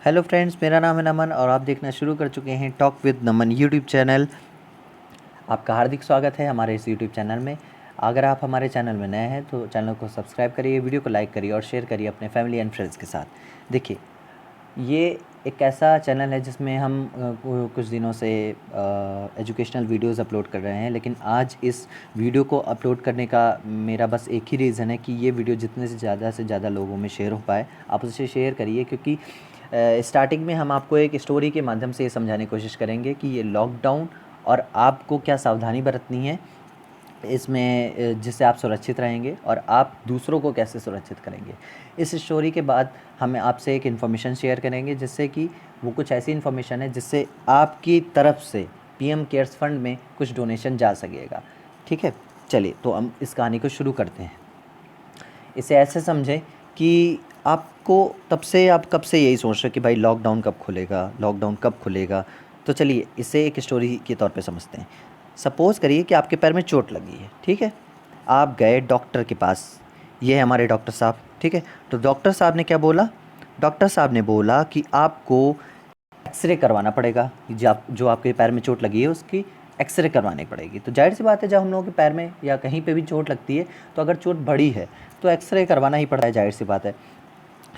Hello friends, मेरा नाम है नमन और आप देखना शुरू कर चुके हैं talk with Naman YouTube channel. आपका हार्दिक स्वागत है हमारे इस यूट्यूब चैनल में। अगर आप हमारे चैनल में नए हैं तो चैनल को सब्सक्राइब करिए, वीडियो को लाइक करिए और शेयर करिए अपने फैमिली एंड फ्रेंड्स के साथ। देखिए, ये एक ऐसा चैनल है जिसमें हम कुछ दिनों से एजुकेशनल वीडियोस अपलोड कर रहे हैं, लेकिन आज इस वीडियो को अपलोड करने का मेरा बस एक ही रीज़न है कि ये वीडियो जितने से ज़्यादा लोगों में शेयर हो पाए। आप उसे शेयर करिए, क्योंकि स्टार्टिंग में हम आपको एक स्टोरी के माध्यम से ये समझाने की कोशिश करेंगे कि ये लॉकडाउन और आपको क्या सावधानी बरतनी है इसमें, जिससे आप सुरक्षित रहेंगे और आप दूसरों को कैसे सुरक्षित करेंगे। इस स्टोरी के बाद हम आपसे एक इन्फॉर्मेशन शेयर करेंगे, जिससे कि वो कुछ ऐसी इन्फॉर्मेशन है जिससे आपकी तरफ से पीएम केयर्स फंड में कुछ डोनेशन जा सकेगा। ठीक है, चलिए तो हम इस कहानी को शुरू करते हैं। इसे ऐसे समझें कि आपको आप कब से यही सोच रहे हो कि भाई लॉकडाउन कब खुलेगा। तो चलिए इसे एक स्टोरी के तौर पे समझते हैं। सपोज़ करिए कि आपके पैर में चोट लगी है, ठीक है। आप गए डॉक्टर के पास, ये है हमारे डॉक्टर साहब, ठीक है। तो डॉक्टर साहब ने क्या बोला? डॉक्टर साहब ने बोला कि आपको एक्सरे करवाना पड़ेगा। जो आपके पैर में चोट लगी है उसकी एक्सरे करवानी पड़ेगी। तो जाहिर सी बात है, जब हम लोगों के पैर में या कहीं पे भी चोट लगती है तो अगर चोट बड़ी है तो एक्सरे करवाना ही पड़ता है, जाहिर सी बात है।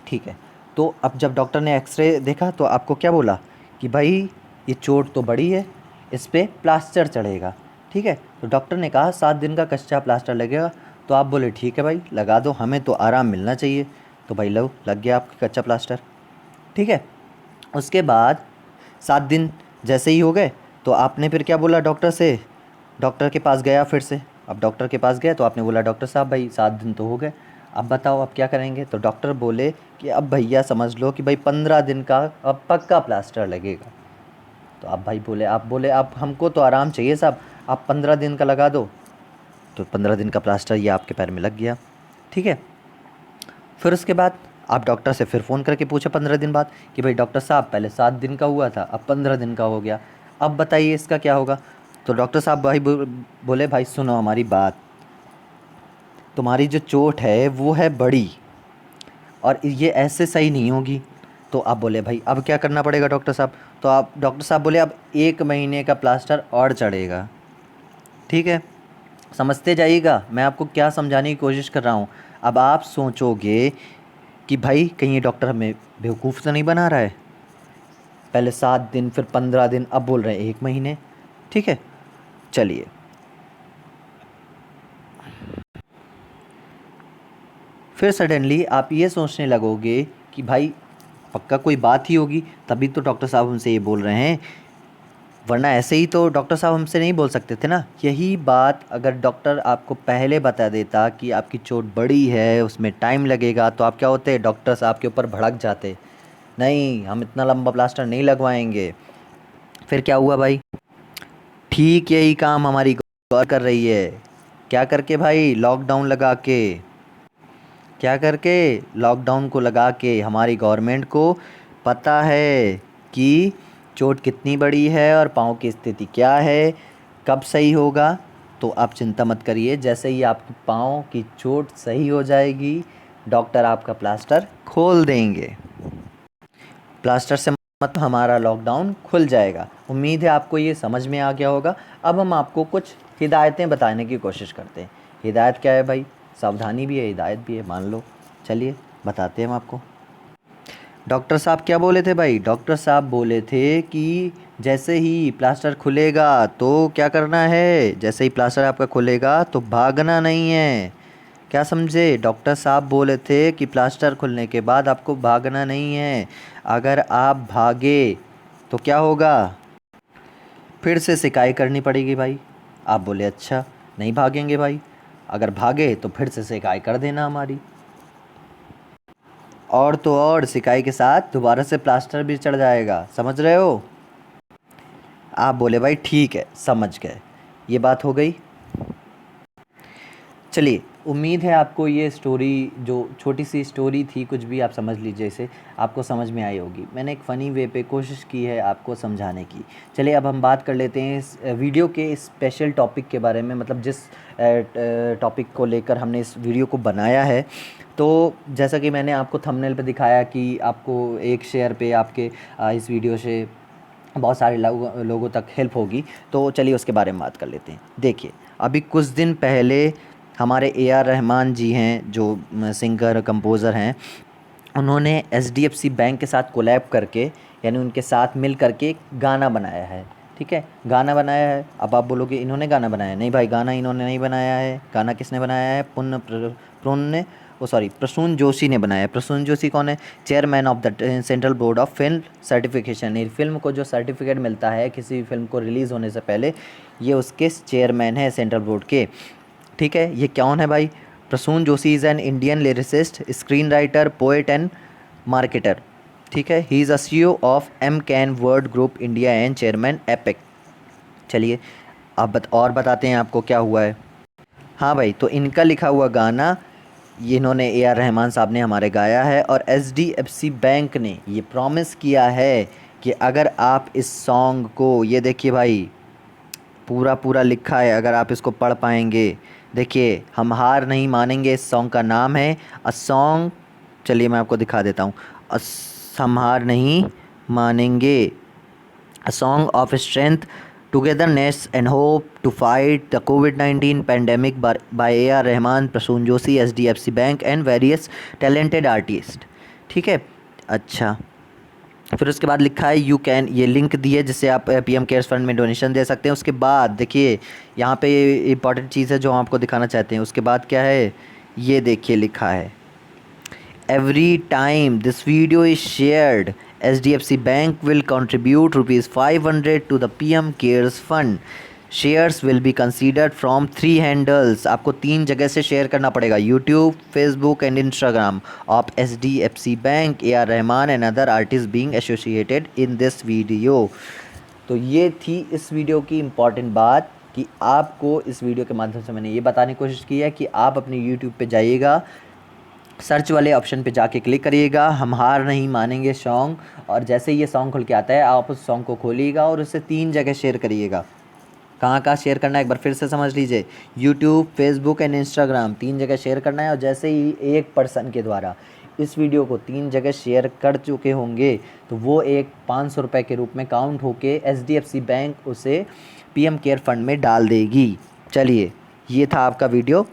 ठीक है, तो अब जब डॉक्टर ने एक्सरे देखा तो आपको क्या बोला कि भाई ये चोट तो बड़ी है, इस पर प्लास्टर चढ़ेगा। ठीक है, तो डॉक्टर ने कहा 7 दिन का कच्चा प्लास्टर लगेगा। तो आप बोले ठीक है भाई, लगा दो, हमें तो आराम मिलना चाहिए। तो भाई लो, लग गया आपका कच्चा प्लास्टर। ठीक है, उसके बाद 7 दिन जैसे ही हो गए तो आपने फिर क्या बोला डॉक्टर से? डॉक्टर के पास गया फिर से। अब डॉक्टर के पास गए तो आपने बोला डॉक्टर साहब भाई 7 दिन तो हो गए, अब बताओ अब क्या करेंगे। तो डॉक्टर बोले कि अब भैया समझ लो कि भाई 15 दिन का अब पक्का प्लास्टर लगेगा। तो आप बोले अब हमको तो आराम चाहिए साहब, आप 15 दिन का लगा दो। तो 15 दिन का प्लास्टर ये आपके पैर में लग गया। ठीक है, फिर उसके बाद आप डॉक्टर से फिर फ़ोन करके पूछे 15 दिन बाद कि भाई डॉक्टर साहब पहले 7 दिन का हुआ था, अब 15 दिन का हो गया, अब बताइए इसका क्या होगा। तो डॉक्टर साहब भाई बोले भाई सुनो हमारी बात, तुम्हारी जो चोट है वो है बड़ी और ये ऐसे सही नहीं होगी। तो आप बोले भाई अब क्या करना पड़ेगा डॉक्टर साहब? तो आप डॉक्टर साहब बोले अब 1 महीने का प्लास्टर और चढ़ेगा। ठीक है, समझते जाइएगा मैं आपको क्या समझाने की कोशिश कर रहा हूँ। अब आप सोचोगे कि भाई कहीं ये डॉक्टर हमें बेवकूफ़ तो नहीं बना रहा है, पहले 7 दिन फिर 15 दिन, अब बोल रहे हैं 1 महीने। ठीक है, चलिए फिर सडनली आप ये सोचने लगोगे कि भाई पक्का कोई बात ही होगी, तभी तो डॉक्टर साहब हमसे ये बोल रहे हैं, वरना ऐसे ही तो डॉक्टर साहब हमसे नहीं बोल सकते थे ना। यही बात अगर डॉक्टर आपको पहले बता देता कि आपकी चोट बड़ी है, उसमें टाइम लगेगा, तो आप क्या होते? डॉक्टर साहब के ऊपर भड़क जाते, नहीं हम इतना लंबा प्लास्टर नहीं लगवाएंगे। फिर क्या हुआ भाई? ठीक यही काम हमारी गौर कर रही है। क्या करके भाई? लॉकडाउन लगा के। क्या करके? लॉकडाउन को लगा के हमारी गवर्नमेंट को पता है कि चोट कितनी बड़ी है और पाँव की स्थिति क्या है, कब सही होगा। तो आप चिंता मत करिए, जैसे ही आपकी पाँव की चोट सही हो जाएगी डॉक्टर आपका प्लास्टर खोल देंगे। प्लास्टर से मतलब हमारा लॉकडाउन खुल जाएगा। उम्मीद है आपको ये समझ में आ गया होगा। अब हम आपको कुछ हिदायतें बताने की कोशिश करते हैं। हिदायत क्या है भाई? सावधानी भी है, हिदायत भी है, मान लो। चलिए बताते हैं हम आपको। डॉक्टर साहब क्या बोले थे भाई? डॉक्टर साहब बोले थे कि जैसे ही प्लास्टर खुलेगा तो क्या करना है? जैसे ही प्लास्टर आपका खुलेगा तो भागना नहीं है। क्या समझे? डॉक्टर साहब बोले थे कि प्लास्टर खुलने के बाद आपको भागना नहीं है। अगर आप भागे तो क्या होगा? फिर से सिकाई करनी पड़ेगी भाई। आप बोले अच्छा, नहीं भागेंगे भाई, अगर भागे तो फिर से सिकाई कर देना हमारी। और तो और सिकाई के साथ दोबारा से प्लास्टर भी चढ़ जाएगा, समझ रहे हो? आप बोले भाई ठीक है, समझ गए। ये बात हो गई। चलिए, उम्मीद है आपको ये स्टोरी, जो छोटी सी स्टोरी थी, कुछ भी आप समझ लीजिए इसे, आपको समझ में आई होगी। मैंने एक फ़नी वे पे कोशिश की है आपको समझाने की। चलिए अब हम बात कर लेते हैं इस वीडियो के स्पेशल टॉपिक के बारे में, मतलब जिस टॉपिक को लेकर हमने इस वीडियो को बनाया है। तो जैसा कि मैंने आपको थंबनेल पे दिखाया कि आपको एक शेयर पे आपके इस वीडियो से बहुत सारे लोगों तक हेल्प होगी, तो चलिए उसके बारे में बात कर लेते हैं। देखिए, अभी कुछ दिन पहले हमारे ए आर रहमान जी हैं, जो सिंगर कंपोज़र हैं, उन्होंने एचडीएफसी बैंक के साथ कोलैब करके, यानी उनके साथ मिल करके एक गाना बनाया है। ठीक है, गाना बनाया है। अब आप बोलोगे इन्होंने गाना बनाया है। नहीं भाई, गाना इन्होंने नहीं बनाया है। गाना किसने बनाया है? प्रसून जोशी ने बनाया है। प्रसून जोशी कौन है? Chairman of the central board of film certification. ये फिल्म को जो सर्टिफिकेट मिलता है किसी भी फिल्म को रिलीज़ होने से पहले, ये उसके चेयरमैन है सेंट्रल बोर्ड के। ठीक है, ये कौन है भाई? Prasoon Joshi is an Indian lyricist, screen writer, poet and marketer. ठीक है, he is a CEO of McCann Worldgroup India and chairman APAC. चलिए अब और बताते हैं आपको क्या हुआ है। हाँ भाई, तो इनका लिखा हुआ गाना ये इन्होंने ए आर रहमान साहब ने हमारे गाया है, और एचडीएफसी बैंक ने ये प्रॉमिस किया है कि अगर आप इस सॉन्ग को, ये देखिए भाई पूरा पूरा लिखा है, अगर आप इसको पढ़ पाएंगे, देखिए, हम हार नहीं मानेंगे, इस सॉन्ग का नाम है अ सॉन्ग। चलिए मैं आपको दिखा देता हूँ। हम हार नहीं मानेंगे, a song of strength, togetherness and hope to fight the कोविड-19 pandemic by A R Rahman, Prasoon Joshi, HDFC bank and various talented artist. ठीक है, अच्छा, फिर उसके बाद लिखा है यू कैन, ये लिंक दी है जिससे आप पीएम केयर्स फंड में डोनेशन दे सकते हैं। उसके बाद देखिए यहाँ पे इंपॉर्टेंट चीज़ है जो हम आपको दिखाना चाहते हैं। उसके बाद क्या है, ये देखिए लिखा है, every time this video is shared HDFC bank will contribute ₹500 to the PM Cares fund. Shares will be considered from 3 handles. आपको 3 जगह से शेयर करना पड़ेगा, YouTube, Facebook and Instagram of HDFC bank, A R Rahman and other artist being associated in this video. तो ये थी इस video की इम्पॉर्टेंट बात कि आपको इस वीडियो के माध्यम से मैंने ये बताने की कोशिश की है कि आप अपने यूट्यूब पे जाइएगा, सर्च वाले ऑप्शन पे जाके क्लिक करिएगा, हम हार नहीं मानेंगे सॉन्ग, और जैसे ही ये सॉन्ग खुल के आता है आप उस सॉन्ग को खोलिएगा और उसे 3 जगह शेयर करिएगा। कहाँ कहाँ शेयर करना है एक बार फिर से समझ लीजिए, यूट्यूब, फेसबुक एंड इंस्टाग्राम, 3 जगह शेयर करना है। और जैसे ही एक पर्सन के द्वारा इस वीडियो को 3 जगह शेयर कर चुके होंगे तो वो एक 500 रुपये के रूप में काउंट होके एचडीएफसी बैंक उसे पीएम केयर फंड में डाल देगी। चलिए, ये था आपका वीडियो।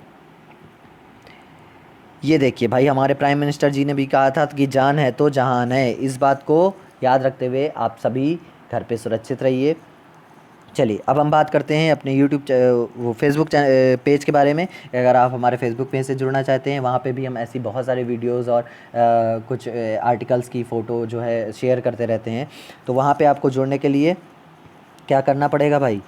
ये देखिए भाई, हमारे प्राइम मिनिस्टर जी ने भी कहा था कि जान है तो जहान है। इस बात को याद रखते हुए आप सभी घर पे सुरक्षित रहिए। चलिए अब हम बात करते हैं अपने यूट्यूब फेसबुक पेज के बारे में। अगर आप हमारे फेसबुक पेज से जुड़ना चाहते हैं, वहाँ पे भी हम ऐसी बहुत सारे वीडियोस और कुछ आर्टिकल्स की फ़ोटो जो है शेयर करते रहते हैं। तो वहाँ पे आपको जुड़ने के लिए क्या करना पड़ेगा भाई,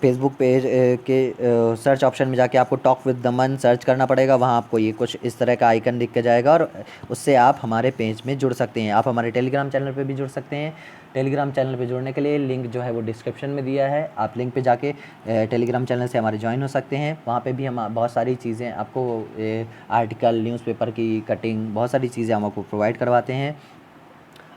फेसबुक पेज के सर्च ऑप्शन में जाके आपको टॉक विद दमन सर्च करना पड़ेगा। वहाँ आपको ये कुछ इस तरह का आइकन दिख के जाएगा और उससे आप हमारे पेज में जुड़ सकते हैं। आप हमारे टेलीग्राम चैनल पे भी जुड़ सकते हैं। टेलीग्राम चैनल पे जुड़ने के लिए लिंक जो है वो डिस्क्रिप्शन में दिया है, आप लिंक पे जाके टेलीग्राम चैनल से हमारे ज्वाइन हो सकते हैं। वहाँ पे भी हम बहुत सारी चीज़ें आपको, आर्टिकल, न्यूज़पेपर की कटिंग, बहुत सारी चीज़ें हम आपको प्रोवाइड करवाते हैं।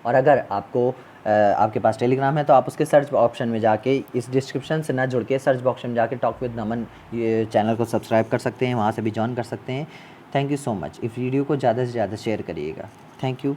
और अगर आपको आपके पास टेलीग्राम है तो आप उसके सर्च ऑप्शन में जाके, इस डिस्क्रिप्शन से ना जुड़ के सर्च बॉक्स में जाके टॉक विद नमन ये चैनल को सब्सक्राइब कर सकते हैं, वहाँ से भी ज्वाइन कर सकते हैं। Thank you so much. इस वीडियो को ज़्यादा से ज़्यादा शेयर करिएगा। Thank you.